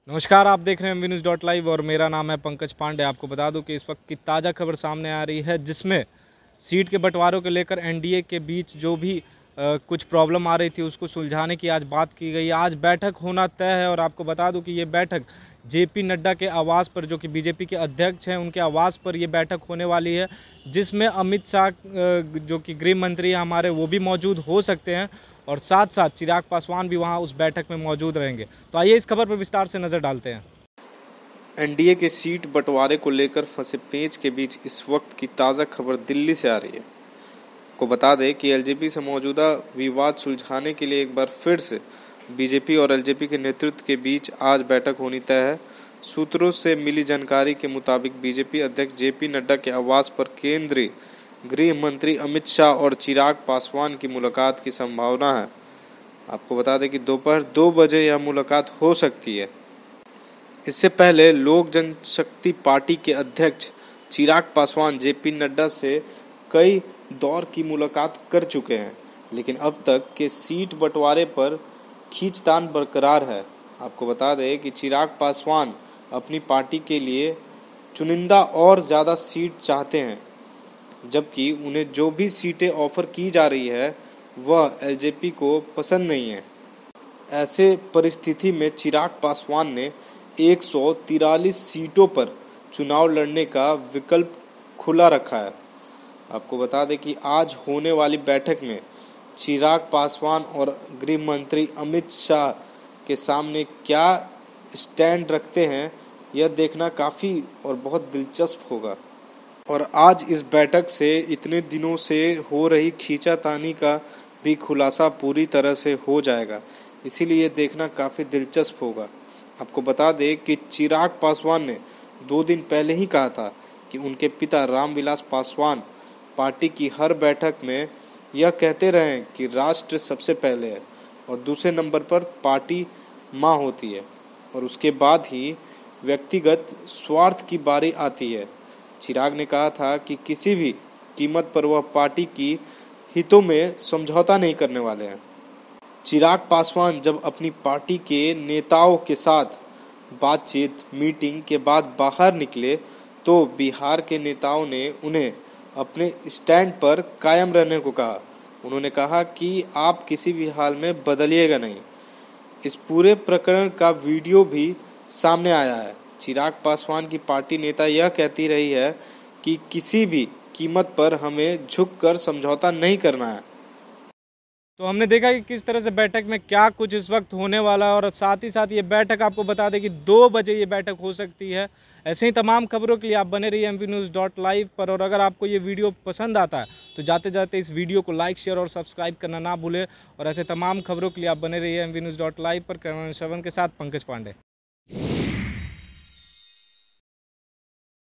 नमस्कार, आप देख रहे हैं MVNews.live और मेरा नाम है पंकज पांडे। आपको बता दूं कि इस वक्त की ताज़ा खबर सामने आ रही है, जिसमें सीट के बंटवारों को लेकर एनडीए के बीच जो भी कुछ प्रॉब्लम आ रही थी उसको सुलझाने की आज बात की गई। आज बैठक होना तय है और आपको बता दूं कि ये बैठक जेपी नड्डा के आवास पर, जो कि बीजेपी के अध्यक्ष हैं, उनके आवास पर ये बैठक होने वाली है, जिसमें अमित शाह जो कि गृह मंत्री हैं हमारे, वो भी मौजूद हो सकते हैं और साथ साथ चिराग पासवान भी वहां उस बैठक में मौजूद रहेंगे। तो आइए इस खबर पर विस्तार से नज़र डालते हैं। एनडीए के सीट बंटवारे को लेकर फंसे पेंच के बीच इस वक्त की ताज़ा खबर दिल्ली से आ रही है। को बता दें कि एलजेपी से मौजूदा विवाद सुलझाने के लिए एक बार फिर से बीजेपी और एलजेपी के नेतृत्व के बीच आज बैठक होनी तय है। सूत्रों से मिली जानकारी के मुताबिक बीजेपी अध्यक्ष जेपी नड्डा के आवास पर केंद्रीय गृह मंत्री अमित शाह और चिराग पासवान की मुलाकात की संभावना है। आपको बता दें कि दोपहर 2 बजे यह मुलाकात हो सकती है। इससे पहले लोक जनशक्ति पार्टी के अध्यक्ष चिराग पासवान जेपी नड्डा से कई दौर की मुलाकात कर चुके हैं, लेकिन अब तक के सीट बंटवारे पर खींचतान बरकरार है। आपको बता दें कि चिराग पासवान अपनी पार्टी के लिए चुनिंदा और ज़्यादा सीट चाहते हैं, जबकि उन्हें जो भी सीटें ऑफर की जा रही है वह एलजेपी को पसंद नहीं है। ऐसे परिस्थिति में चिराग पासवान ने 143 सीटों पर चुनाव लड़ने का विकल्प खुला रखा है। आपको बता दें कि आज होने वाली बैठक में चिराग पासवान और गृह मंत्री अमित शाह के सामने क्या स्टैंड रखते हैं, यह देखना काफ़ी और बहुत दिलचस्प होगा। और आज इस बैठक से इतने दिनों से हो रही खींचातानी का भी खुलासा पूरी तरह से हो जाएगा, इसीलिए देखना काफ़ी दिलचस्प होगा। आपको बता दें कि चिराग पासवान ने 2 दिन पहले ही कहा था कि उनके पिता रामविलास पासवान पार्टी की हर बैठक में यह कहते रहे कि राष्ट्र सबसे पहले है और दूसरे नंबर पर पार्टी माँ होती है और उसके बाद ही व्यक्तिगत स्वार्थ की बारी आती है। चिराग ने कहा था कि किसी भी कीमत पर वह पार्टी की हितों में समझौता नहीं करने वाले हैं। चिराग पासवान जब अपनी पार्टी के नेताओं के साथ बातचीत मीटिंग के बाद बाहर निकले तो बिहार के नेताओं ने उन्हें अपने स्टैंड पर कायम रहने को कहा। उन्होंने कहा कि आप किसी भी हाल में बदलिएगा नहीं। इस पूरे प्रकरण का वीडियो भी सामने आया है। चिराग पासवान की पार्टी नेता यह कहती रही है कि किसी भी कीमत पर हमें झुककर समझौता नहीं करना है। तो हमने देखा कि किस तरह से बैठक में क्या कुछ इस वक्त होने वाला है और साथ ही साथ ये बैठक, आपको बता दें कि 2 बजे ये बैठक हो सकती है। ऐसे ही तमाम खबरों के लिए आप बने रहिए MVNews.live पर। और अगर आपको ये वीडियो पसंद आता है तो जाते जाते इस वीडियो को लाइक, शेयर और सब्सक्राइब करना ना भूलें। और ऐसे तमाम खबरों के लिए आप बने रहिए MVNews.live पर। कैमरामैन श्रवण के साथ पंकज पांडे।